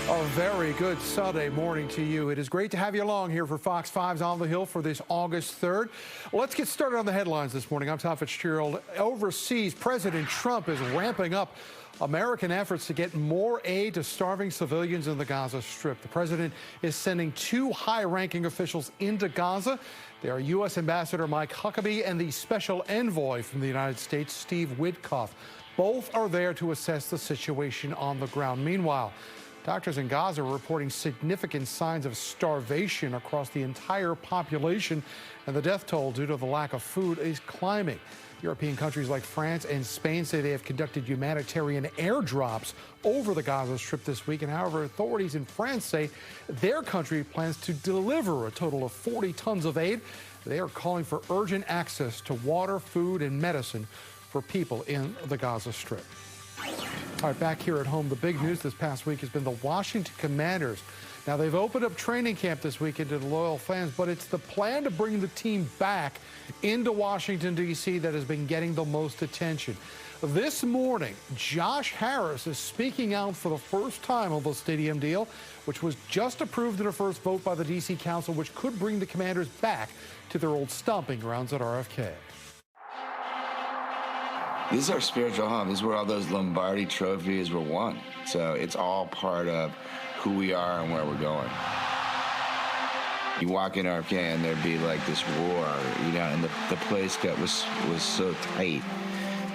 A very good Sunday morning to you. It is great to have you along here for Fox 5's On the Hill for this August 3rd. Let's get started on the headlines this morning. I'm Tom Fitzgerald. Overseas, President Trump is ramping up American efforts to get more aid to starving civilians in the Gaza Strip. The president is sending two high-ranking officials into Gaza. They are U.S. Ambassador Mike Huckabee and the special envoy from the United States, Steve Witkoff. Both are there to assess the situation on the ground. Meanwhile, doctors in Gaza are reporting significant signs of starvation across the entire population, and the death toll due to the lack of food is climbing. European countries like France and Spain say they have conducted humanitarian airdrops over the Gaza Strip this week, and however, authorities in France say their country plans to deliver a total of 40 tons of aid. They are calling for urgent access to water, food, and medicine for people in the Gaza Strip. All right, back here at home, the big news this past week has been the Washington Commanders. Now, they've opened up training camp this weekend to the loyal fans, but it's the plan to bring the team back into Washington, D.C. that has been getting the most attention. This morning, Josh Harris is speaking out for the first time on the stadium deal, which was just approved in a first vote by the D.C. Council, which could bring the Commanders back to their old stomping grounds at RFK. This is our spiritual home. This is where all those Lombardi trophies were won. So it's all part of who we are and where we're going. You walk in RFK and there'd be like this roar, you know, and the place was so tight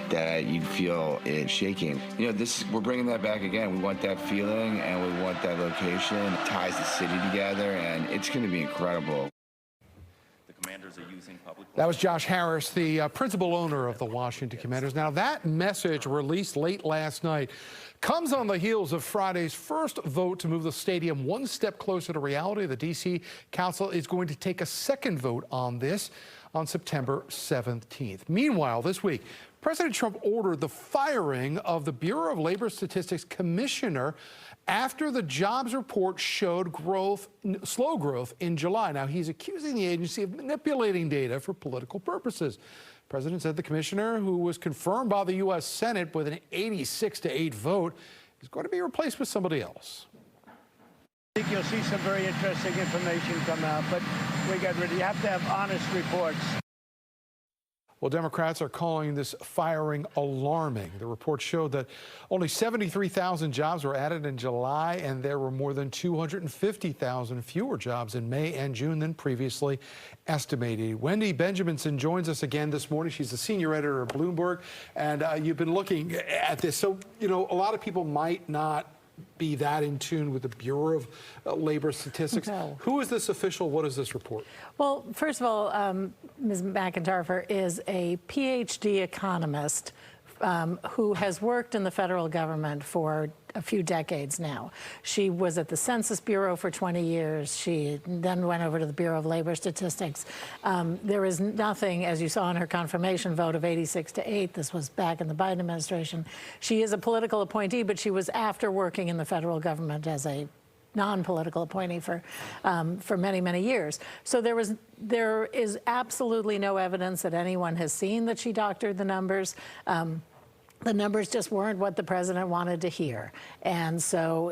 that you'd feel it shaking. You know, we're bringing that back again. We want that feeling and we want that location. It ties the city together, and it's going to be incredible. That was Josh Harris, the principal owner of the Washington Commanders. Now, that message released late last night comes on the heels of Friday's first vote to move the stadium one step closer to reality. The D.C. Council is going to take a second vote on this on September 17th. Meanwhile, this week, President Trump ordered the firing of the Bureau of Labor Statistics commissioner after the jobs report showed slow growth in July. Now, he's accusing the agency of manipulating data for political purposes. The president said the commissioner, who was confirmed by the U.S. Senate with an 86-8 vote, is going to be replaced with somebody else. I think you'll see some very interesting information come out, but you have to have honest reports. Well, Democrats are calling this firing alarming. The report showed that only 73,000 jobs were added in July, and there were more than 250,000 fewer jobs in May and June than previously estimated. Wendy Benjaminson joins us again this morning. She's the senior editor of Bloomberg, and you've been looking at this. So, you know, a lot of people might not be that in tune with the Bureau of Labor Statistics. No. Who is this official? What is this report? Well, first of all, Ms. McIntyre is a PhD economist who has worked in the federal government for a few decades now. She was at the Census Bureau for 20 years. She then went over to the Bureau of Labor Statistics. There is nothing, as you saw in her confirmation vote of 86-8, this was back in the Biden administration. She is a political appointee, but she was after working in the federal government as a non-political appointee for many, many years. So there is absolutely no evidence that anyone has seen that she doctored the numbers. The numbers just weren't what the president wanted to hear. And so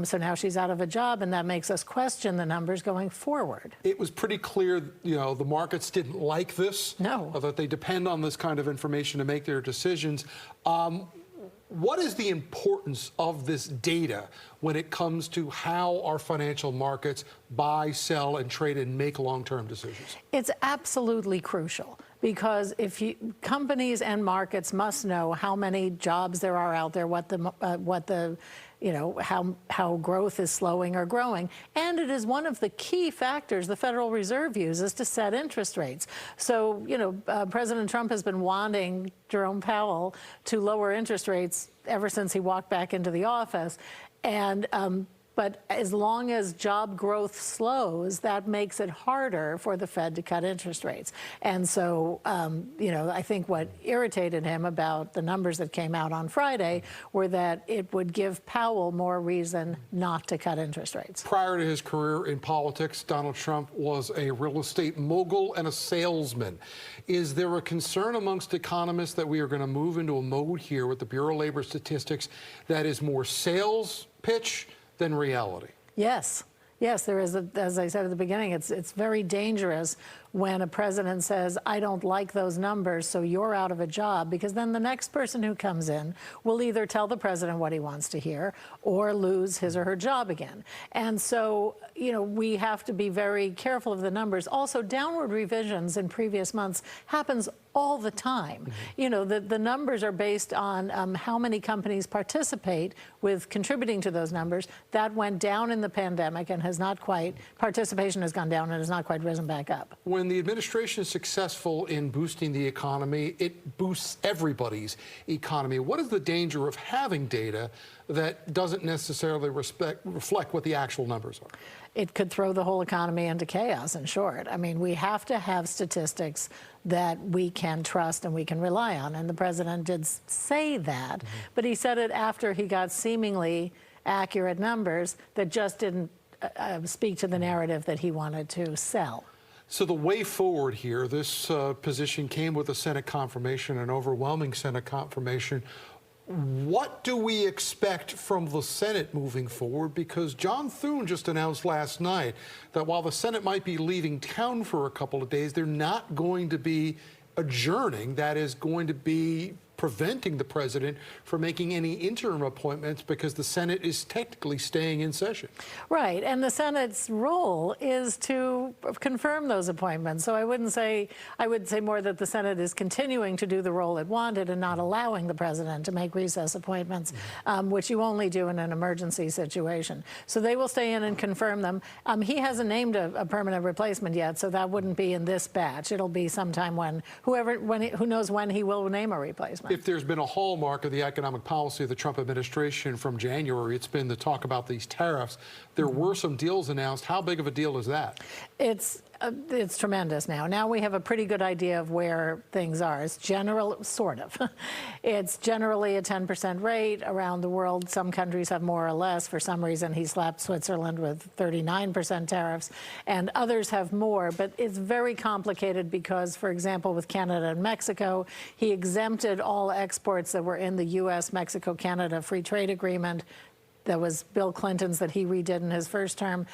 so now she's out of a job, and that makes us question the numbers going forward. It was pretty clear, you know, the markets didn't like this. No. That they depend on this kind of information to make their decisions. What is the importance of this data when it comes to how our financial markets buy, sell, and trade and make long-term decisions? It's absolutely crucial, because companies and markets must know how many jobs there are out there, how growth is slowing or growing. And it is one of the key factors the Federal Reserve uses to set interest rates. So, President Trump has been wanting Jerome Powell to lower interest rates ever since he walked back into the office. And but as long as job growth slows, that makes it harder for the Fed to cut interest rates. And so, I think what irritated him about the numbers that came out on Friday were that it would give Powell more reason not to cut interest rates. Prior to his career in politics, Donald Trump was a real estate mogul and a salesman. Is there a concern amongst economists that we are going to move into a mode here with the Bureau of Labor Statistics that is more sales pitch than reality. Yes. Yes, there is, as I said at the beginning, it's very dangerous when a president says, I don't like those numbers, so you're out of a job, because then the next person who comes in will either tell the president what he wants to hear or lose his or her job again. And so, we have to be very careful of the numbers. Also, downward revisions in previous months happens all the time. The numbers are based on how many companies participate with contributing to those numbers. That went down in the pandemic and has not quite, participation has gone down and has not quite risen back up. When the administration is successful in boosting the economy, it boosts everybody's economy. What is the danger of having data that doesn't necessarily reflect what the actual numbers are? It could throw the whole economy into chaos, in short. I mean, we have to have statistics that we can trust and we can rely on. And the president did say that, but he said it after he got seemingly accurate numbers that just didn't speak to the narrative that he wanted to sell. So the way forward here, this position came with a Senate confirmation, an overwhelming Senate confirmation. What do we expect from the Senate moving forward? Because John Thune just announced last night that while the Senate might be leaving town for a couple of days, they're not going to be adjourning. That is going to be preventing the president from making any interim appointments because the Senate is technically staying in session. Right, and the Senate's role is to confirm those appointments. So I would say more that the Senate is continuing to do the role it wanted and not allowing the president to make recess appointments, which you only do in an emergency situation. So they will stay in and confirm them. He hasn't named a permanent replacement yet, so that wouldn't be in this batch. It'll be sometime when who knows when he will name a replacement. If there's been a hallmark of the economic policy of the Trump administration from January, it's been the talk about these tariffs. There were some deals announced. How big of a deal is that? It's tremendous now. Now we have a pretty good idea of where things are. It's sort of. It's generally a 10% rate around the world. Some countries have more or less. For some reason, he slapped Switzerland with 39% tariffs, and others have more. But it's very complicated because, for example, with Canada and Mexico, he exempted all exports that were in the U.S., Mexico, Canada free trade agreement. That was Bill Clinton's that he redid in his first term.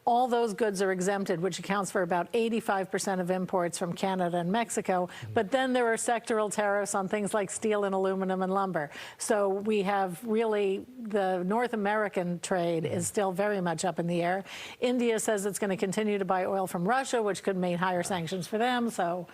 All those goods are exempted, which accounts for about 85% of imports from Canada and Mexico. But then there are sectoral tariffs on things like steel and aluminum and lumber. So we have really the North American trade is still very much up in the air. India says it's going to continue to buy oil from Russia, which could mean higher sanctions for them. So,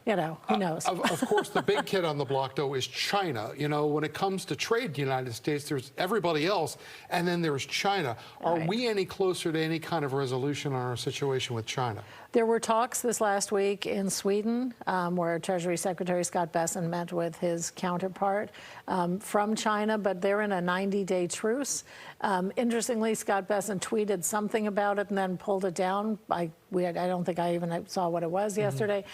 who knows? Of course, the big kid on the block, though, is China. When it comes to trade in the United States, there's everybody else, and then there's China. Are we any closer to any kind of resolution on our situation with China? There were talks this last week in Sweden where Treasury Secretary Scott Bessent met with his counterpart from China, but they're in a 90-day truce. Interestingly, Scott Bessent tweeted something about it and then pulled it down. I don't think I even saw what it was yesterday.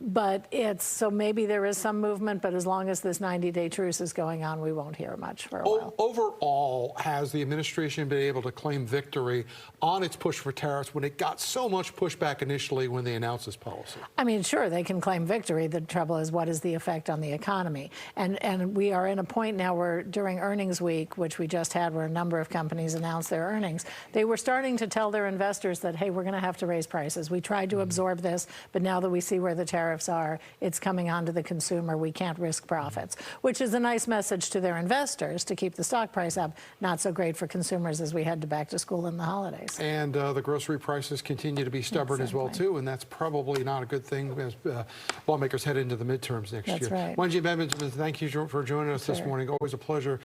But so maybe there is some movement, but as long as this 90-day truce is going on, we won't hear much for a while. Overall, has the administration been able to claim victory on its push for tariffs when it got so much pushback initially when they announced this policy? I mean, sure, they can claim victory. The trouble is, what is the effect on the economy? And we are in a point now where during earnings week, which we just had, where a number of companies announced their earnings, they were starting to tell their investors that, hey, we're going to have to raise prices. We tried to absorb this, but now that we see where the tariffs are, it's coming onto the consumer. We can't risk profits, which is a nice message to their investors to keep the stock price up. Not so great for consumers as we head to back to school and the holidays. And the grocery prices continue to be stubborn as well, too, and that's probably not a good thing as lawmakers head into the midterms next year. That's right. Wendy Benjaminson, thank you for joining us this morning. Always a pleasure.